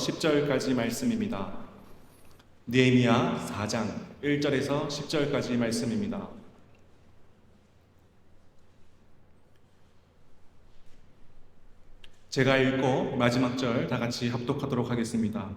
10절까지 말씀입니다. 느헤미야 4장 1절에서 10절까지 말씀입니다. 제가 읽고 마지막 절 다 같이 합독하도록 하겠습니다.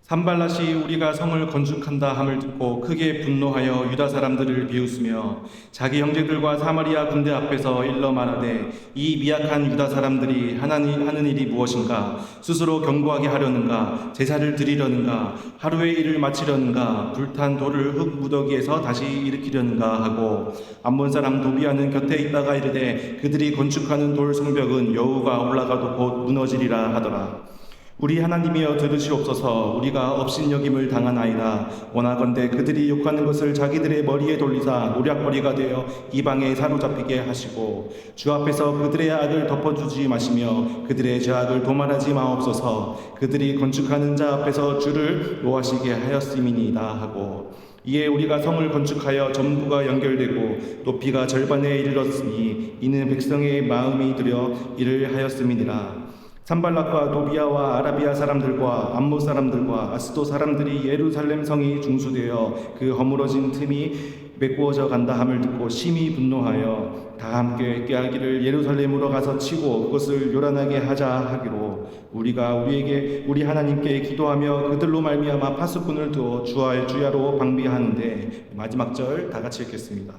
산발랏이 우리가 성을 건축한다 함을 듣고 크게 분노하여 유다 사람들을 비웃으며 자기 형제들과 사마리아 군대 앞에서 일러 말하되 이 미약한 유다 사람들이 하나님 하는 일이 무엇인가? 스스로 견고하게 하려는가? 제사를 드리려는가? 하루의 일을 마치려는가? 불탄 돌을 흙 무더기에서 다시 일으키려는가 하고 암몬 사람 도비아는 곁에 있다가 이르되 그들이 건축하는 돌 성벽은 여호가 올라가도 곧 무너지리라 하더라. 우리 하나님이여 들으시옵소서. 우리가 업신여김을 당하나이다. 원하건대 그들이 욕하는 것을 자기들의 머리에 돌리사 노략거리가 되어 이방에 사로잡히게 하시고 주 앞에서 그들의 악을 덮어주지 마시며 그들의 죄악을 도말하지 마옵소서. 그들이 건축하는 자 앞에서 주를 노하시게 하였음이니이다 하고 이에 우리가 성을 건축하여 전부가 연결되고 높이가 절반에 이르렀으니 이는 백성의 마음이 들여 이를 하였음이니라. 산발락과 도비아와 아라비아 사람들과 암몬 사람들과 아스도 사람들이 예루살렘 성이 중수되어 그 허물어진 틈이 메꾸어져 간다 함을 듣고 심히 분노하여 다 함께 깨하기를 예루살렘으로 가서 치고 그것을 요란하게 하자 하기로 우리가 우리에게 우리 하나님께 기도하며 그들로 말미암아 파수꾼을 두어 주야로 방비하는데 마지막 절 다 같이 읽겠습니다.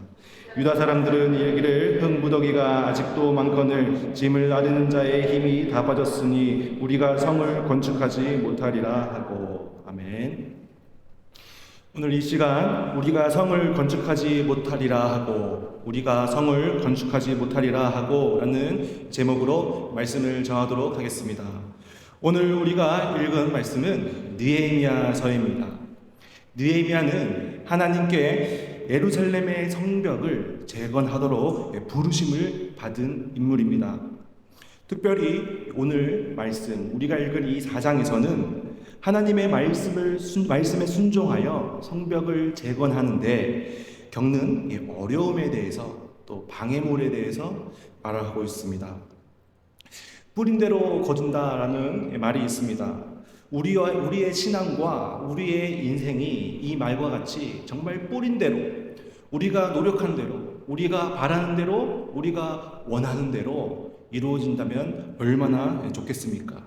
유다 사람들은 이르기를 흙 무더기가 아직도 많거늘 짐을 나르는 자의 힘이 다 빠졌으니 우리가 성을 건축하지 못하리라 하고. 아멘. 오늘 이 시간 우리가 성을 건축하지 못하리라 하고 우리가 성을 건축하지 못하리라 하고 라는 제목으로 말씀을 정하도록 하겠습니다. 오늘 우리가 읽은 말씀은 느헤미야서입니다. 느헤미야는 하나님께 예루살렘의 성벽을 재건하도록 부르심을 받은 인물입니다. 특별히 오늘 말씀 우리가 읽은 이 4장에서는 하나님의 말씀에 순종하여 성벽을 재건하는데 겪는 어려움에 대해서 또 방해물에 대해서 말하고 있습니다. 뿌린 대로 거둔다라는 말이 있습니다. 우리의 신앙과 우리의 인생이 이 말과 같이 정말 뿌린 대로 우리가 노력한 대로 우리가 바라는 대로 우리가 원하는 대로 이루어진다면 얼마나 좋겠습니까?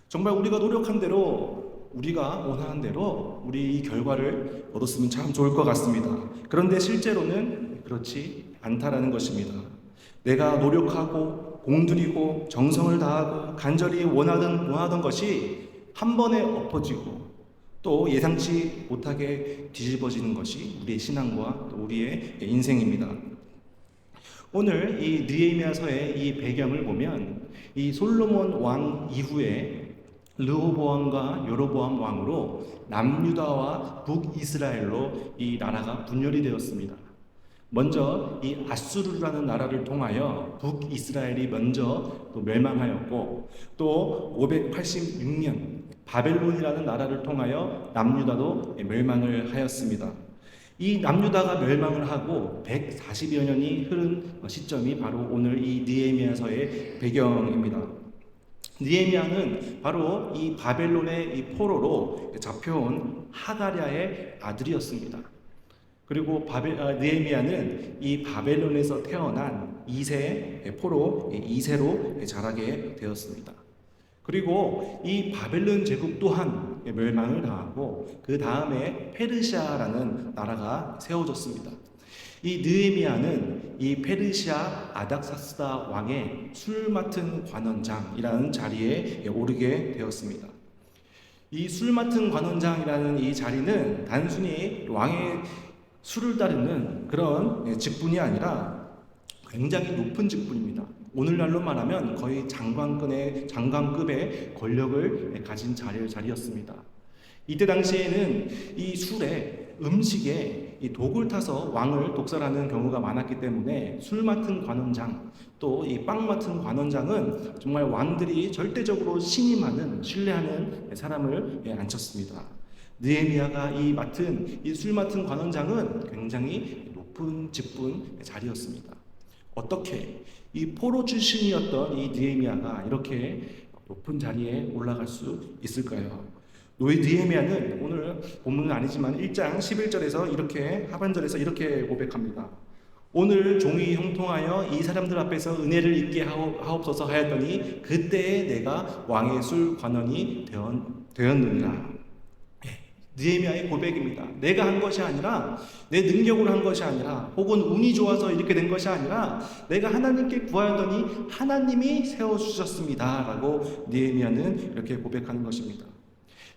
정말 우리가 노력한 대로 우리가 원하는 대로 우리 이 결과를 얻었으면 참 좋을 것 같습니다. 그런데 실제로는 그렇지 않다라는 것입니다. 내가 노력하고 공들이고 정성을 다하고 간절히 원하던 것이 한 번에 엎어지고 또 예상치 못하게 뒤집어지는 것이 우리의 신앙과 또 우리의 인생입니다. 오늘 이 느헤미야서의 이 배경을 보면 이 솔로몬 왕 이후에 르호보암과 여로보암 왕으로 남유다와 북이스라엘로 이 나라가 분열이 되었습니다. 먼저 이 아수르라는 나라를 통하여 북이스라엘이 먼저 또 멸망하였고 또 586년 바벨론이라는 나라를 통하여 남유다도 멸망을 하였습니다. 이 남유다가 멸망을 하고 140여 년이 흐른 시점이 바로 오늘 이 느헤미야서의 배경입니다. 느헤미야는 바로 이 바벨론의 이 포로로 잡혀온 하가랴의 아들이었습니다. 그리고 느헤미야는 이 바벨론에서 태어난 2세 포로 2세로 자라게 되었습니다. 그리고 이 바벨론 제국 또한 멸망을 당하고 그 다음에 페르시아라는 나라가 세워졌습니다. 이 느헤미야는 이 페르시아 아닥사스다 왕의 술 맡은 관원장이라는 자리에 오르게 되었습니다. 이 술 맡은 관원장이라는 이 자리는 단순히 왕의 술을 따르는 그런 직분이 아니라 굉장히 높은 직분입니다. 오늘날로 말하면 거의 장관급의 권력을 가진 자리였습니다. 이때 당시에는 이 술에 음식에 이 독을 타서 왕을 독살하는 경우가 많았기 때문에 술 맡은 관원장 또 이 빵 맡은 관원장은 정말 왕들이 절대적으로 신뢰하는 사람을 앉혔습니다. 느헤미야가 이 술 맡은 관원장은 굉장히 높은 직분 자리였습니다. 어떻게 이 포로 출신이었던 이 느헤미야가 이렇게 높은 자리에 올라갈 수 있을까요? 느헤미야는 오늘 본문은 아니지만 1장 11절에서 이렇게 하반절에서 이렇게 고백합니다. 오늘 종이 형통하여 이 사람들 앞에서 은혜를 입게 하옵소서 하였더니 그때에 내가 왕의 술 관원이 되었느니라. 느헤미야의 고백입니다. 내가 한 것이 아니라, 내 능력으로 한 것이 아니라, 혹은 운이 좋아서 이렇게 된 것이 아니라 내가 하나님께 구하였더니 하나님이 세워주셨습니다 라고 느헤미야는 이렇게 고백하는 것입니다.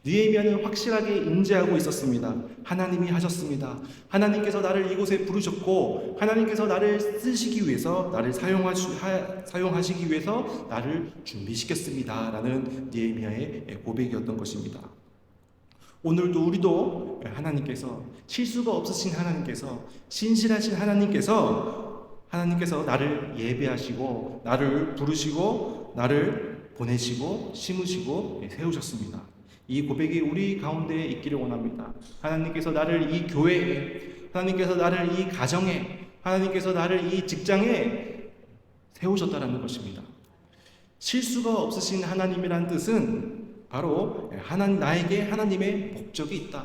느헤미야는 확실하게 인지하고 있었습니다. 하나님이 하셨습니다. 하나님께서 나를 이곳에 부르셨고 하나님께서 나를 쓰시기 위해서, 나를 사용하시기 위해서 나를 준비시켰습니다 라는 느헤미야의 고백이었던 것입니다. 오늘도 우리도 하나님께서, 실수가 없으신 하나님께서, 신실하신 하나님께서 나를 예배하시고 나를 부르시고 나를 보내시고 심으시고 세우셨습니다. 이 고백이 우리 가운데 있기를 원합니다. 하나님께서 나를 이 교회에, 하나님께서 나를 이 가정에, 하나님께서 나를 이 직장에 세우셨다라는 것입니다. 실수가 없으신 하나님이란 뜻은 바로 나에게 하나님의 목적이 있다,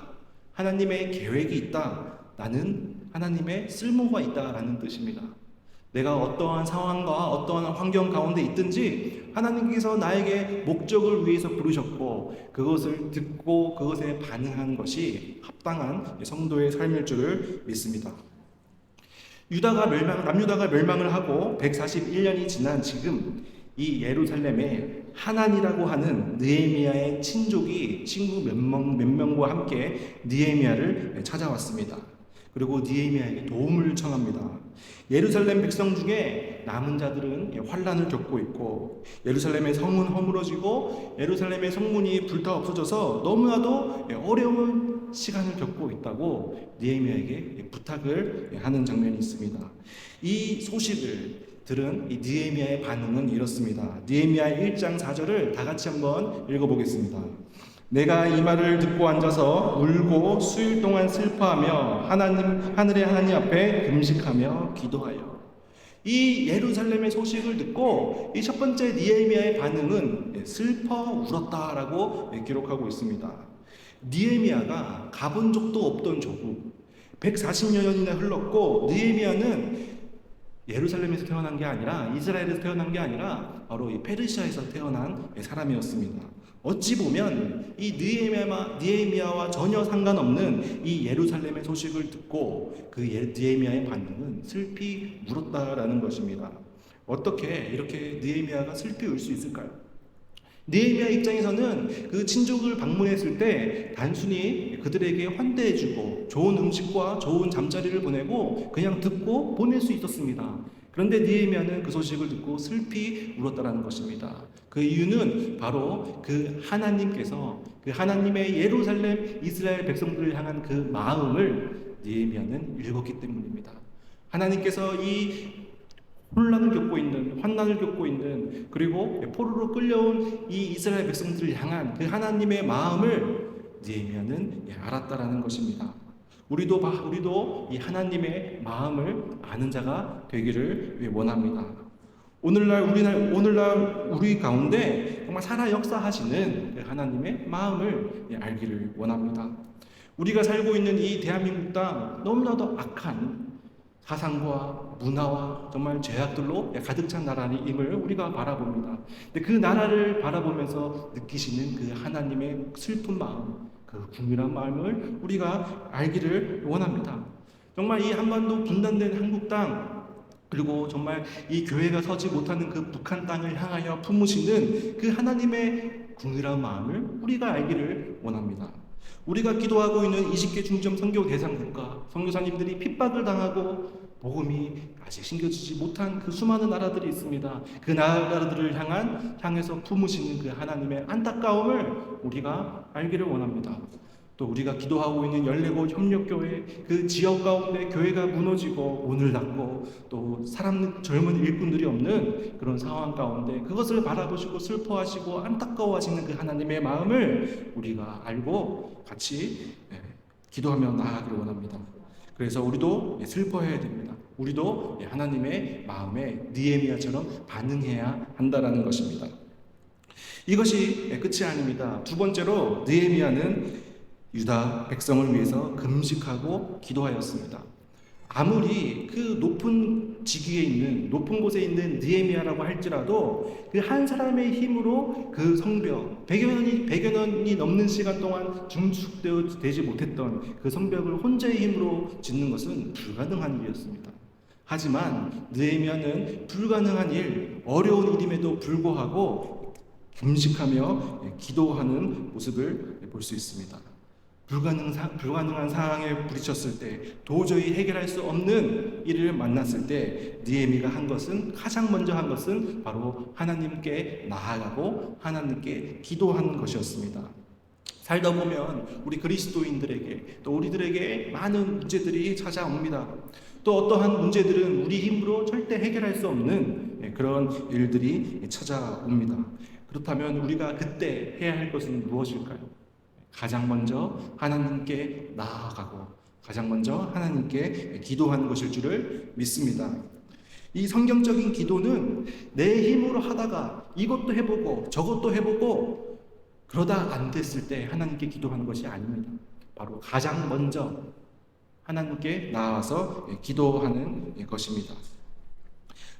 하나님의 계획이 있다, 나는 하나님의 쓸모가 있다라는 뜻입니다. 내가 어떠한 상황과 어떠한 환경 가운데 있든지 하나님께서 나에게 목적을 위해서 부르셨고 그것을 듣고 그것에 반응한 것이 합당한 성도의 삶일 줄을 믿습니다. 남유다가 멸망을 하고 141년이 지난 지금 이 예루살렘에 하난이라고 하는 느헤미야의 친구 몇 명과 함께 느헤미야를 찾아왔습니다. 그리고 느헤미야에게 도움을 청합니다. 예루살렘 백성 중에 남은 자들은 환란을 겪고 있고 예루살렘의 성은 허물어지고 예루살렘의 성문이 불타 없어져서 너무나도 어려운 시간을 겪고 있다고 느헤미야에게 부탁을 하는 장면이 있습니다. 이 소식을 들은 이 느헤미야의 반응은 이렇습니다. 느헤미야 1장 4절을 다 같이 한번 읽어보겠습니다. 내가 이 말을 듣고 앉아서 울고 수일 동안 슬퍼하며 하늘의 하나님 앞에 금식하며 기도하여. 이 예루살렘의 소식을 듣고 이 첫 번째 느헤미야의 반응은 슬퍼 울었다라고 기록하고 있습니다. 느헤미야가 가본 적도 없던 조국, 140여 년이나 흘렀고 느헤미야는 예루살렘에서 태어난 게 아니라, 이스라엘에서 태어난 게 아니라 바로 이 페르시아에서 태어난 사람이었습니다. 어찌 보면 이 느헤미야와 전혀 상관없는 이 예루살렘의 소식을 듣고 그 느헤미야의 반응은 슬피 울었다라는 것입니다. 어떻게 이렇게 느헤미야가 슬피 울 수 있을까요? 느헤미야 입장에서는 그 친족을 방문했을 때 단순히 그들에게 환대해주고 좋은 음식과 좋은 잠자리를 보내고 그냥 듣고 보낼 수 있었습니다. 그런데 느헤미야는 그 소식을 듣고 슬피 울었다라는 것입니다. 그 이유는 바로 그 하나님께서, 그 하나님의 예루살렘 이스라엘 백성들을 향한 그 마음을 느헤미야는 읽었기 때문입니다. 하나님께서 이 혼란을 겪고 있는, 환난을 겪고 있는, 그리고 포로로 끌려온 이 이스라엘 백성들을 향한 그 하나님의 마음을 느헤미야는 알았다라는 것입니다. 우리도 이 하나님의 마음을 아는 자가 되기를 원합니다. 오늘날 우리 가운데 정말 살아 역사하시는 그 하나님의 마음을 알기를 원합니다. 우리가 살고 있는 이 대한민국 땅 너무나도 악한 사상과 문화와 정말 죄악들로 가득 찬 나라임을 우리가 바라봅니다. 근데 그 나라를 바라보면서 느끼시는 그 하나님의 슬픈 마음, 그 궁밀한 마음을 우리가 알기를 원합니다. 정말 이 한반도 분단된 한국 땅, 그리고 정말 이 교회가 서지 못하는 그 북한 땅을 향하여 품으시는 그 하나님의 궁밀한 마음을 우리가 알기를 원합니다. 우리가 기도하고 있는 20개 중점 선교 대상 국가, 선교사님들이 핍박을 당하고 복음이 아직 심겨지지 못한 그 수많은 나라들이 있습니다. 그 나라들을 향해서 품으시는 그 하나님의 안타까움을 우리가 알기를 원합니다. 또 우리가 기도하고 있는 열레고 협력교회, 그 지역 가운데 교회가 무너지고 문을 닫고 또 젊은 일꾼들이 없는 그런 상황 가운데 그것을 바라보시고 슬퍼하시고 안타까워하시는 그 하나님의 마음을 우리가 알고 같이 기도하며 나아가기를 원합니다. 그래서 우리도 슬퍼해야 됩니다. 우리도 하나님의 마음에 느헤미야처럼 반응해야 한다라는 것입니다. 이것이 끝이 아닙니다. 두 번째로 느헤미야는 유다 백성을 위해서 금식하고 기도하였습니다. 아무리 그 높은 직위에 있는 높은 곳에 있는 느헤미야라고 할지라도 그 한 사람의 힘으로 그 성벽 100여 년이 넘는 시간 동안 중축되지 못했던 그 성벽을 혼자의 힘으로 짓는 것은 불가능한 일이었습니다. 하지만 느헤미야는 불가능한 일, 어려운 일임에도 불구하고 금식하며 기도하는 모습을 볼 수 있습니다. 불가능한 상황에 부딪혔을 때, 도저히 해결할 수 없는 일을 만났을 때 느헤미야가 가장 먼저 한 것은 바로 하나님께 나아가고 하나님께 기도하는 것이었습니다. 살다 보면 우리 그리스도인들에게 또 우리들에게 많은 문제들이 찾아옵니다. 또 어떠한 문제들은 우리 힘으로 절대 해결할 수 없는 그런 일들이 찾아옵니다. 그렇다면 우리가 그때 해야 할 것은 무엇일까요? 가장 먼저 하나님께 나아가고 가장 먼저 하나님께 기도하는 것일 줄을 믿습니다. 이 성경적인 기도는 내 힘으로 하다가 이것도 해보고 저것도 해보고 그러다 안 됐을 때 하나님께 기도하는 것이 아닙니다. 바로 가장 먼저 하나님께 나아와서 기도하는 것입니다.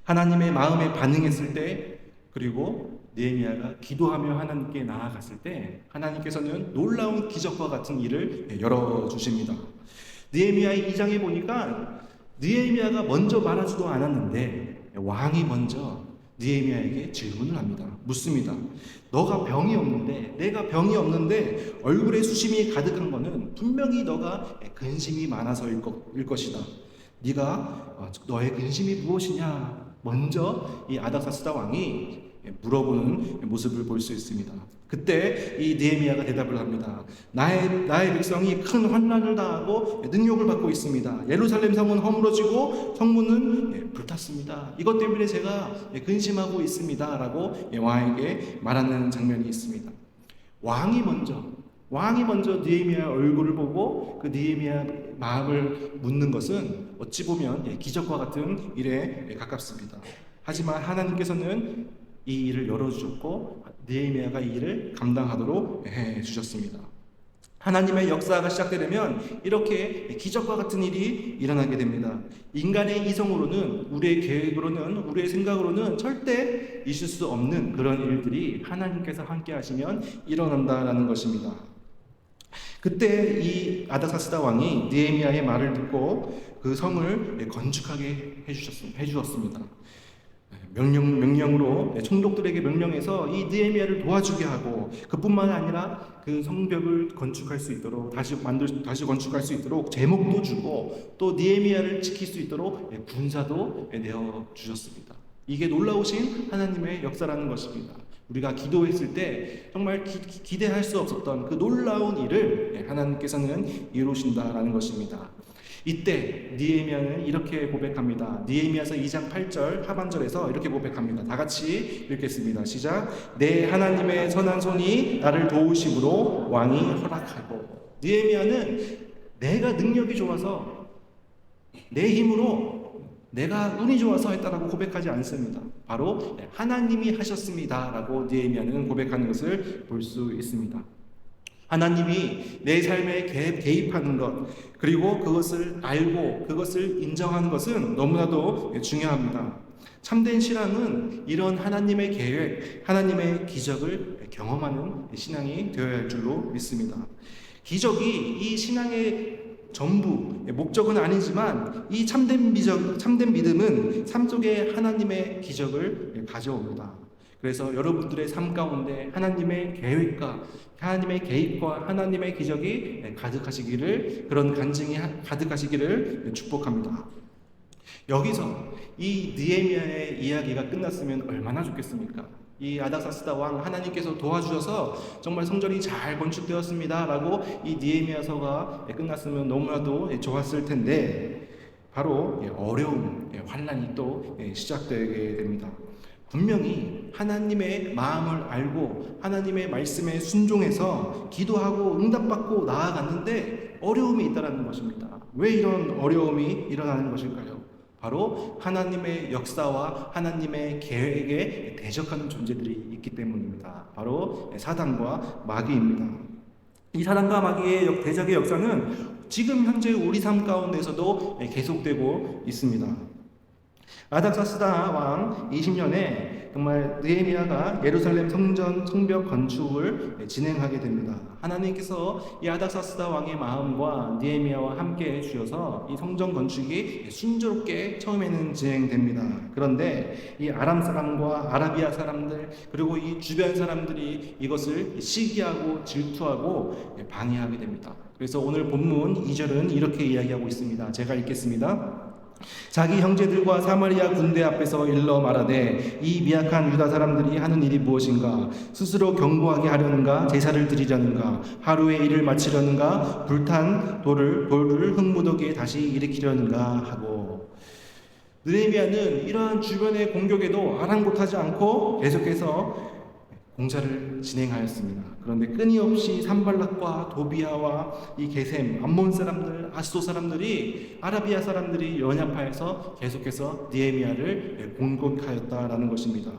하나님의 마음에 반응했을 때, 그리고 느헤미야가 기도하며 하나님께 나아갔을 때 하나님께서는 놀라운 기적과 같은 일을 열어주십니다. 느헤미야의 2장에 보니까 느헤미야가 먼저 말하지도 않았는데 왕이 먼저 느헤미야에게 질문을 합니다. 묻습니다. 너가 병이 없는데, 내가 병이 없는데 얼굴에 수심이 가득한 거는 분명히 너가 근심이 많아서일 것이다. 너의 근심이 무엇이냐? 먼저 이 아닥사스다 왕이 물어보는 모습을 볼 수 있습니다. 그때 이 느헤미야가 대답을 합니다. 나의 백성이 큰 환난을 당하고 능욕을 받고 있습니다. 예루살렘 성은 허물어지고 성문은 불탔습니다. 이것 때문에 제가 근심하고 있습니다. 라고 왕에게 말하는 장면이 있습니다. 왕이 먼저 느헤미야의 얼굴을 보고 그 느헤미야 마음을 묻는 것은 어찌 보면 기적과 같은 일에 가깝습니다. 하지만 하나님께서는 이 일을 열어주셨고 느헤미야가 이 일을 감당하도록 해주셨습니다. 하나님의 역사가 시작되려면 이렇게 기적과 같은 일이 일어나게 됩니다. 인간의 이성으로는, 우리의 계획으로는, 우리의 생각으로는 절대 있을 수 없는 그런 일들이 하나님께서 함께 하시면 일어난다라는 것입니다. 그때 이 아닥사스다 왕이 느헤미야의 말을 듣고 그 성을 건축하게 해주셨습니다. 명령으로 총독들에게 명령해서 이 느헤미야를 도와주게 하고, 그뿐만 아니라 그 성벽을 건축할 수 있도록 다시 건축할 수 있도록 제목도 주고, 또 느헤미야를 지킬 수 있도록 군사도 내어 주셨습니다. 이게 놀라우신 하나님의 역사라는 것입니다. 우리가 기도했을 때 정말 기대할 수 없었던 그 놀라운 일을 하나님께서는 이루신다라는 것입니다. 이때 느헤미야는 이렇게 고백합니다. 느헤미야서 2장 8절 하반절에서 이렇게 고백합니다. 다 같이 읽겠습니다. 시작. 내 하나님의 선한 손이 나를 도우심으로 왕이 허락하고. 느헤미야는 내가 능력이 좋아서, 내 힘으로, 내가 운이 좋아서 했다라고 고백하지 않습니다. 바로 하나님이 하셨습니다 라고 느헤미야는 고백하는 것을 볼 수 있습니다. 하나님이 내 삶에 개입하는 것, 그리고 그것을 알고 그것을 인정하는 것은 너무나도 중요합니다. 참된 신앙은 이런 하나님의 계획, 하나님의 기적을 경험하는 신앙이 되어야 할 줄로 믿습니다. 기적이 이 신앙의 전부, 목적은 아니지만 이 참된 믿음은 삶 속에 하나님의 기적을 가져옵니다. 그래서 여러분들의 삶 가운데 하나님의 계획과 하나님의 개입과 하나님의 기적이 가득하시기를, 그런 간증이 가득하시기를 축복합니다. 여기서 이 느헤미야의 이야기가 끝났으면 얼마나 좋겠습니까? 이 아닥사스다 왕, 하나님께서 도와주셔서 정말 성전이 잘 건축되었습니다 라고 이 느헤미야서가 끝났으면 너무나도 좋았을 텐데, 바로 어려움, 환난이 또 시작되게 됩니다. 분명히 하나님의 마음을 알고 하나님의 말씀에 순종해서 기도하고 응답받고 나아갔는데 어려움이 있다는 것입니다. 왜 이런 어려움이 일어나는 것일까요? 바로 하나님의 역사와 하나님의 계획에 대적하는 존재들이 있기 때문입니다. 바로 사단과 마귀입니다. 이 사단과 마귀의 대적의 역사는 지금 현재 우리 삶 가운데서도 계속되고 있습니다. 아닥사스다 왕 20년에 정말 느헤미야가 예루살렘 성전 성벽 건축을 진행하게 됩니다. 하나님께서 이 아닥사스다 왕의 마음과 느헤미야와 함께 해주셔서 이 성전 건축이 순조롭게 처음에는 진행됩니다. 그런데 이 아람 사람과 아라비아 사람들 그리고 이 주변 사람들이 이것을 시기하고 질투하고 방해하게 됩니다. 그래서 오늘 본문 2절은 이렇게 이야기하고 있습니다. 제가 읽겠습니다. 자기 형제들과 사마리아 군대 앞에서 일러 말하되 이 미약한 유다 사람들이 하는 일이 무엇인가? 스스로 견고하게 하려는가? 제사를 드리려는가? 하루의 일을 마치려는가? 불탄 돌을 흙무더기에 다시 일으키려는가? 하고 느헤미야는 이러한 주변의 공격에도 아랑곳하지 않고 계속해서 공사를 진행하였습니다. 그런데 끊임없이 산발락과 도비아와 이 게셈, 암몬 사람들, 아스도 사람들이 아라비아 사람들이 연합하여서 계속해서 느헤미야를 공격하였다라는 것입니다.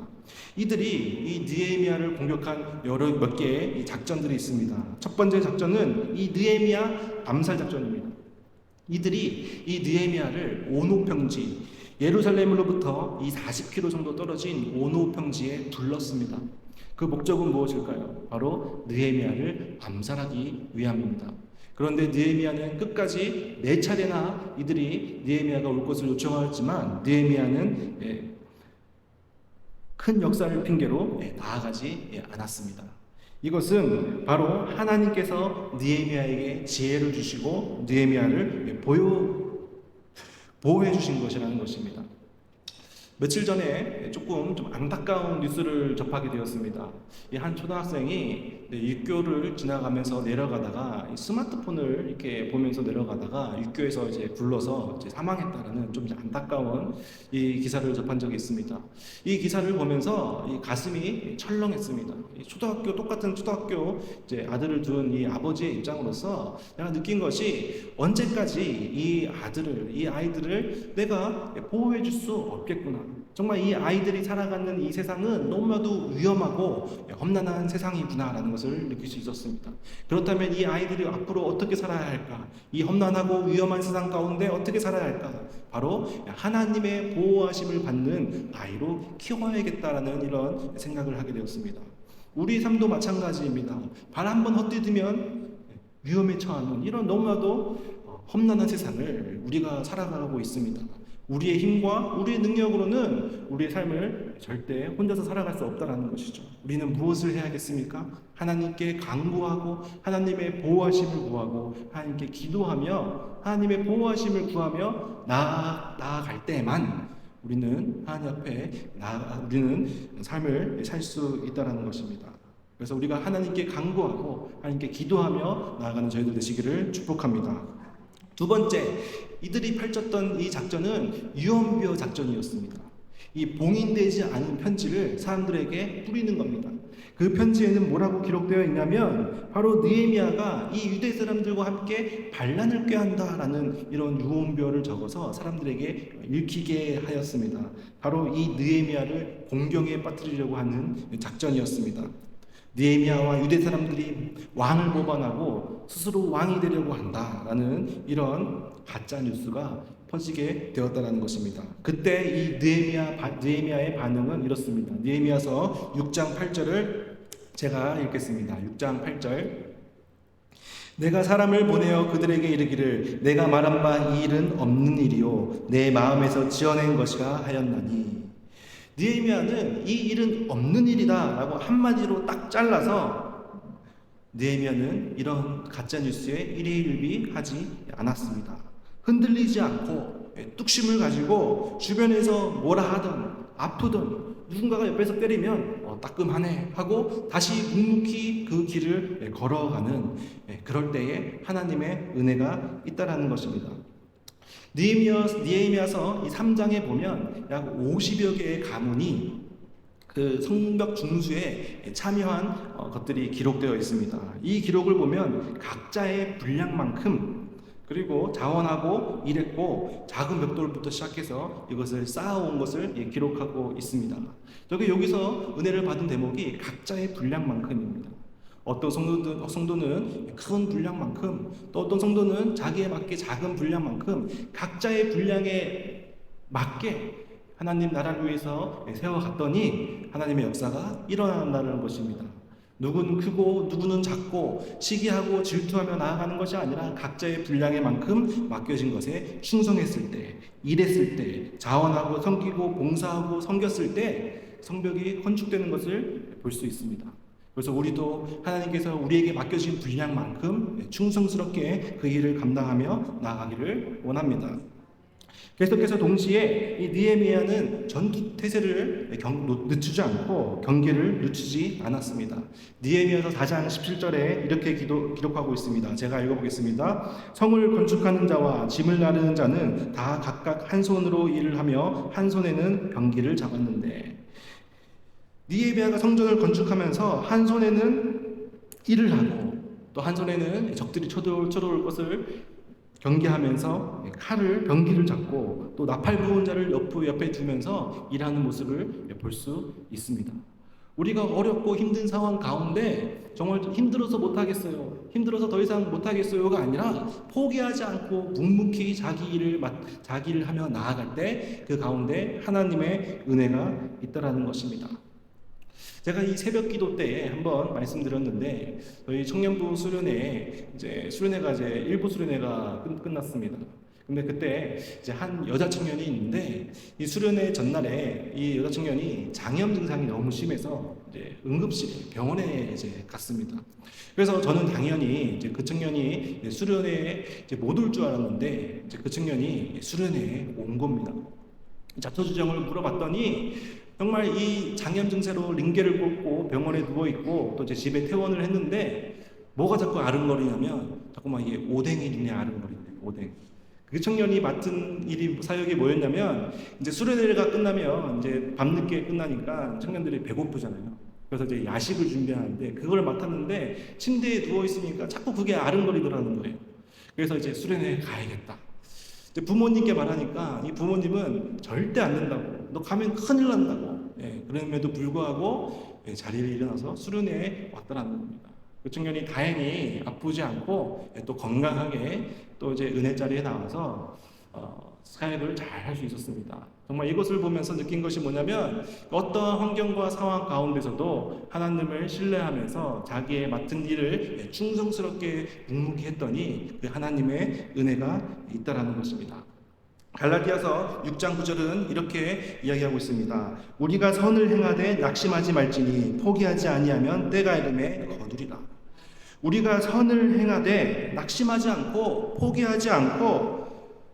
이들이 이 느헤미야를 공격한 몇 개의 작전들이 있습니다. 첫 번째 작전은 이 느헤미야 암살 작전입니다. 이들이 이 느헤미야를 오노 평지, 예루살렘으로부터 이 40km 정도 떨어진 오노 평지에 둘렀습니다. 그 목적은 무엇일까요? 바로 느헤미야를 암살하기 위함입니다. 그런데 느헤미야는 끝까지 4차례나 이들이 느헤미야가 올 것을 요청하였지만 느헤미야는 큰 역사를 핑계로 나아가지 않았습니다. 이것은 바로 하나님께서 느헤미야에게 지혜를 주시고 느헤미야를 보호해 주신 것이라는 것입니다. 며칠 전에 조금 좀 안타까운 뉴스를 접하게 되었습니다. 이 한 초등학생이 육교를 지나가면서 내려가다가 스마트폰을 이렇게 보면서 내려가다가 육교에서 이제 굴러서 사망했다라는 좀 안타까운 이 기사를 접한 적이 있습니다. 이 기사를 보면서 이 가슴이 철렁했습니다. 이 똑같은 초등학교 이제 아들을 둔 이 아버지의 입장으로서 내가 느낀 것이 언제까지 이 아이들을 내가 보호해 줄 수 없겠구나. 정말 이 아이들이 살아가는 이 세상은 너무나도 위험하고 험난한 세상이구나라는 것을 느낄 수 있었습니다. 그렇다면 이 아이들이 앞으로 어떻게 살아야 할까? 이 험난하고 위험한 세상 가운데 어떻게 살아야 할까? 바로 하나님의 보호하심을 받는 아이로 키워야겠다라는 이런 생각을 하게 되었습니다. 우리 삶도 마찬가지입니다. 발 한번 헛디디면 위험에 처하는 이런 너무나도 험난한 세상을 우리가 살아가고 있습니다. 우리의 힘과 우리의 능력으로는 우리의 삶을 절대 혼자서 살아갈 수 없다는 것이죠. 우리는 무엇을 해야겠습니까? 하나님께 간구하고 하나님의 보호하심을 구하고 하나님께 기도하며 하나님의 보호하심을 구하며 나아갈 때만 우리는 하나님 앞에 우리는 삶을 살 수 있다는 것입니다. 그래서 우리가 하나님께 간구하고 하나님께 기도하며 나아가는 저희들 되시기를 축복합니다. 두 번째, 이들이 펼쳤던 이 작전은 유언비어 작전이었습니다. 이 봉인되지 않은 편지를 사람들에게 뿌리는 겁니다. 그 편지에는 뭐라고 기록되어 있냐면 바로 느헤미야가 이 유대 사람들과 함께 반란을 꾀한다라는 이런 유언비어를 적어서 사람들에게 읽히게 하였습니다. 바로 이 느헤미야를 공경에 빠뜨리려고 하는 작전이었습니다. 느헤미야와 유대 사람들이 왕을 모반하고 스스로 왕이 되려고 한다라는 이런 가짜 뉴스가 퍼지게 되었다는 것입니다. 그때 이 느헤미야의 반응은 이렇습니다. 느헤미야서 6장 8절을 제가 읽겠습니다. 6장 8절. 내가 사람을 보내어 그들에게 이르기를 내가 말한 바 이 일은 없는 일이요 내 마음에서 지어낸 것이라 하였나니. 느헤미야는 이 일은 없는 일이다 라고 한마디로 딱 잘라서 느헤미야는 이런 가짜뉴스에 일희일비하지 않았습니다. 흔들리지 않고 뚝심을 가지고 주변에서 뭐라 하든 아프든 누군가가 옆에서 때리면 따끔하네 하고 다시 묵묵히 그 길을 걸어가는 그럴 때에 하나님의 은혜가 있다라는 것입니다. 느헤미야서 이 3장에 보면 약 50여 개의 가문이 그 성벽 중수에 참여한 것들이 기록되어 있습니다. 이 기록을 보면 각자의 분량만큼 그리고 자원하고 일했고 작은 벽돌부터 시작해서 이것을 쌓아온 것을 기록하고 있습니다. 여기서 은혜를 받은 대목이 각자의 분량만큼입니다. 어떤 성도는 큰 분량만큼, 또 어떤 성도는 자기에 맞게 작은 분량만큼 각자의 분량에 맞게 하나님 나라를 위해서 세워갔더니 하나님의 역사가 일어난다는 것입니다. 누구는 크고 누구는 작고 시기하고 질투하며 나아가는 것이 아니라 각자의 분량에 만큼 맡겨진 것에 충성했을 때, 일했을 때, 자원하고 섬기고 봉사하고 섬겼을 때 성벽이 건축되는 것을 볼 수 있습니다. 그래서 우리도 하나님께서 우리에게 맡겨진 분량만큼 충성스럽게 그 일을 감당하며 나아가기를 원합니다. 계속해서 동시에 이 느헤미야는 전투 태세를 늦추지 않고 경계를 늦추지 않았습니다. 느헤미야서 4장 17절에 이렇게 기록하고 있습니다. 제가 읽어보겠습니다. 성을 건축하는 자와 짐을 나르는 자는 다 각각 한 손으로 일을 하며 한 손에는 병기를 잡았는데, 느헤미야가 성전을 건축하면서 한 손에는 일을 하고 또 한 손에는 적들이 쳐들어올 것을 경계하면서 칼을 병기를 잡고 또 나팔 부은 자를 옆에 두면서 일하는 모습을 볼 수 있습니다. 우리가 어렵고 힘든 상황 가운데 정말 힘들어서 못하겠어요, 힘들어서 더 이상 못하겠어요가 아니라 포기하지 않고 묵묵히 자기 일을 하며 나아갈 때 그 가운데 하나님의 은혜가 있다라는 것입니다. 제가 이 새벽 기도 때 한번 말씀드렸는데, 저희 청년부 수련회 수련회가 일부 수련회가 끝났습니다. 근데 그때 한 여자 청년이 있는데, 이 수련회 전날에 이 여자 청년이 장염 증상이 너무 심해서 응급실 병원에 갔습니다. 그래서 저는 당연히 그 청년이 수련회에 못 올 줄 알았는데, 그 청년이 수련회에 온 겁니다. 자초지종을 물어봤더니 정말 이 장염 증세로 링겔을 꽂고 병원에 누워 있고 또 제 집에 퇴원을 했는데, 뭐가 자꾸 아른거리냐면 자꾸만 이게 오뎅이 눈에 아른거리네요. 오뎅. 그 청년이 맡은 사역이 뭐였냐면, 이제 수련회가 끝나면 이제 밤늦게 끝나니까 청년들이 배고프잖아요. 그래서 이제 야식을 준비하는데 그걸 맡았는데 침대에 누워 있으니까 자꾸 그게 아른거리더라는 거예요. 그래서 이제 수련회에 가야겠다. 이제 부모님께 말하니까 이 부모님은 절대 안 된다고, 너 가면 큰일 난다고. 그럼에도 불구하고 자리를 일어나서 수련회에 왔다라는 겁니다. 그 청년이 다행히 아프지 않고 또 건강하게 또 이제 은혜 자리에 나와서 사역을 잘 할 수 있었습니다. 정말 이것을 보면서 느낀 것이 뭐냐면, 어떠한 환경과 상황 가운데서도 하나님을 신뢰하면서 자기의 맡은 일을 충성스럽게 묵묵히 했더니 그 하나님의 은혜가 있다라는 것입니다. 갈라디아서 6장 9절은 이렇게 이야기하고 있습니다. 우리가 선을 행하되 낙심하지 말지니 포기하지 아니하면 때가 이름에 거두리라. 우리가 선을 행하되 낙심하지 않고 포기하지 않고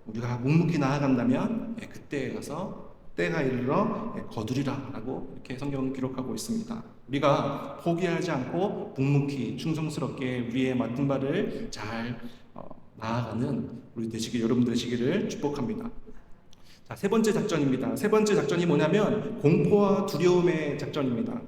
우리가 묵묵히 나아간다면 그때에 가서 때가 이르러 거두리라 라고 이렇게 성경은 기록하고 있습니다. 우리가 포기하지 않고 묵묵히 충성스럽게 우리의 맡은 바를 잘 나아가는 여러분 되시기를 축복합니다. 자, 세 번째 작전입니다. 세 번째 작전이 뭐냐면 공포와 두려움의 작전입니다.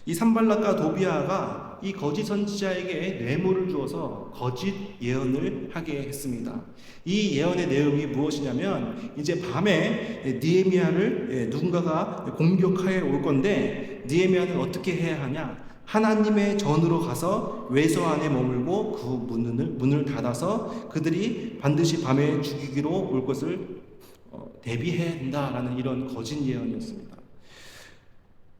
이 산발락과 도비아가 이 거짓 선지자에게 뇌물을 주어서 거짓 예언을 하게 했습니다. 이 예언의 내용이 무엇이냐면, 이제 밤에 느헤미야를 누군가가 공격하여 올 건데 느헤미야는 어떻게 해야 하냐? 하나님의 전으로 가서 외서 안에 머물고 그 문을 닫아서 그들이 반드시 밤에 죽이기로 올 것을 대비해야 한다라는 이런 거짓 예언이었습니다.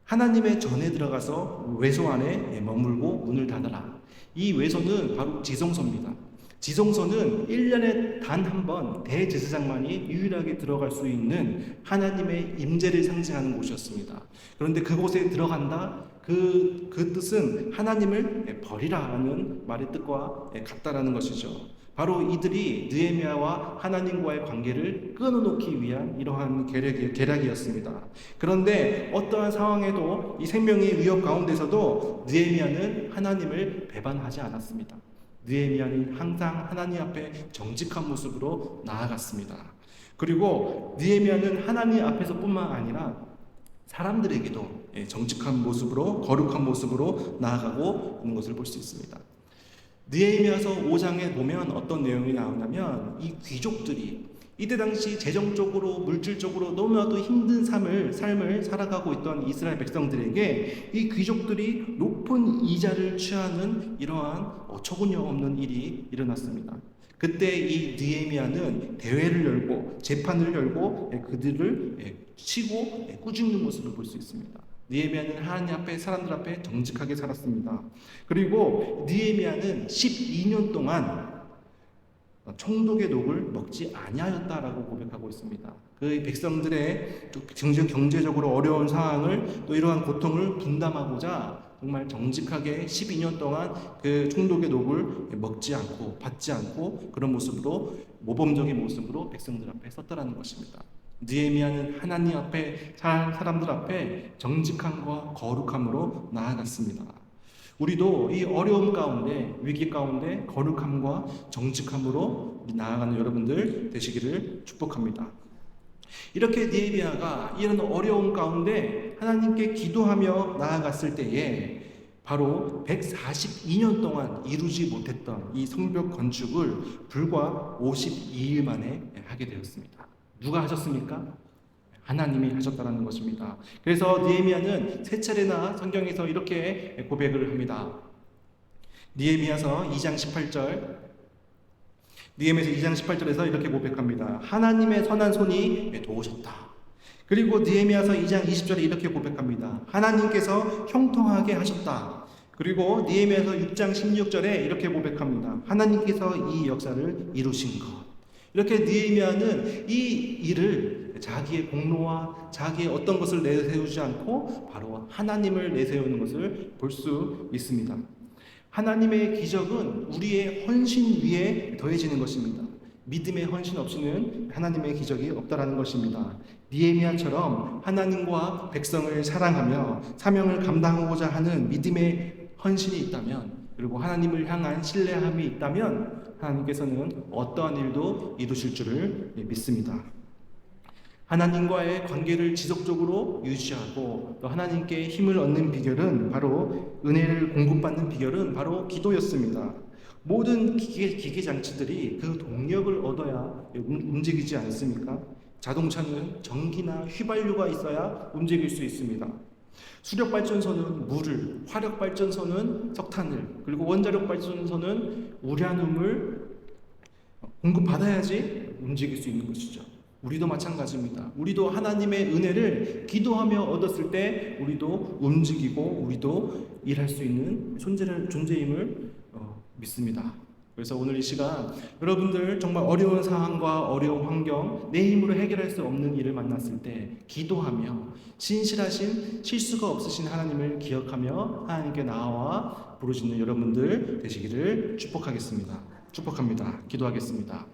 하나님의 전에 들어가서 외소 안에 머물고 문을 닫아라. 이 외소는 바로 지성소입니다. 지성소는 1년에 단 한 번 대제사장만이 유일하게 들어갈 수 있는 하나님의 임재를 상징하는 곳이었습니다. 그런데 그곳에 들어간다, 그 뜻은 하나님을 버리라라는 말의 뜻과 같다라는 것이죠. 바로 이들이 느헤미야와 하나님과의 관계를 끊어놓기 위한 이러한 계략이었습니다. 그런데 어떠한 상황에도 이 생명의 위협 가운데서도 느헤미야는 하나님을 배반하지 않았습니다. 느헤미야는 항상 하나님 앞에 정직한 모습으로 나아갔습니다. 그리고 느헤미야는 하나님 앞에서뿐만 아니라 사람들에게도 정직한 모습으로, 거룩한 모습으로 나아가고 있는 것을 볼 수 있습니다. 느헤미야서 5장에 보면 어떤 내용이 나오냐면 이 귀족들이 이때 당시 재정적으로 물질적으로 너무나도 힘든 삶을 살아가고 있던 이스라엘 백성들에게 이 귀족들이 높은 이자를 취하는 이러한 어처구니없는 일이 일어났습니다. 그때 이 느헤미야는 대회를 열고 재판을 열고 그들을 치고 꾸짖는 모습을 볼 수 있습니다. 느헤미야는 하나님 앞에 사람들 앞에 정직하게 살았습니다. 그리고 느헤미야는 12년 동안 총독의 녹을 먹지 아니하였다라고 고백하고 있습니다. 그 백성들의 경제적으로 어려운 상황을 또 이러한 고통을 분담하고자 정말 정직하게 12년 동안 그 총독의 녹을 먹지 않고 받지 않고 그런 모습으로 모범적인 모습으로 백성들 앞에 섰다라는 것입니다. 느헤미야는 하나님 앞에 사람들 앞에 정직함과 거룩함으로 나아갔습니다. 우리도 이 어려움 가운데 위기 가운데 거룩함과 정직함으로 나아가는 여러분들 되시기를 축복합니다. 이렇게 느헤미야가 이런 어려움 가운데 하나님께 기도하며 나아갔을 때에 바로 142년 동안 이루지 못했던 이 성벽 건축을 불과 52일 만에 하게 되었습니다. 누가 하셨습니까? 하나님이 하셨다는 것입니다. 그래서 느헤미야는 세 차례나 성경에서 이렇게 고백을 합니다. 느헤미야서 2장 18절 느헤미야서 2장 18절에서 이렇게 고백합니다. 하나님의 선한 손이 도우셨다. 그리고 느헤미야서 2장 20절에 이렇게 고백합니다. 하나님께서 형통하게 하셨다. 그리고 느헤미야서 6장 16절에 이렇게 고백합니다. 하나님께서 이 역사를 이루신 것. 이렇게 느헤미야는 이 일을 자기의 공로와 자기의 어떤 것을 내세우지 않고 바로 하나님을 내세우는 것을 볼 수 있습니다. 하나님의 기적은 우리의 헌신 위에 더해지는 것입니다. 믿음의 헌신 없이는 하나님의 기적이 없다라는 것입니다. 느헤미야처럼 하나님과 백성을 사랑하며 사명을 감당하고자 하는 믿음의 헌신이 있다면, 그리고 하나님을 향한 신뢰함이 있다면 하나님께서는 어떠한 일도 이루실 줄을 믿습니다. 하나님과의 관계를 지속적으로 유지하고 또 하나님께 힘을 얻는 비결은 바로 은혜를 공급받는 비결은 바로 기도였습니다. 모든 기계 장치들이 그 동력을 얻어야 움직이지 않습니까? 자동차는 전기나 휘발유가 있어야 움직일 수 있습니다. 수력발전소는 물을, 화력발전소는 석탄을, 그리고 원자력발전소는 우라늄을 공급받아야지 움직일 수 있는 것이죠. 우리도 마찬가지입니다. 우리도 하나님의 은혜를 기도하며 얻었을 때 우리도 움직이고 우리도 일할 수 있는 존재임을 믿습니다. 그래서 오늘 이 시간 여러분들 정말 어려운 상황과 어려운 환경, 내 힘으로 해결할 수 없는 일을 만났을 때 기도하며 신실하신 실수가 없으신 하나님을 기억하며 하나님께 나아와 부르짖는 여러분들 되시기를 축복합니다. 기도하겠습니다.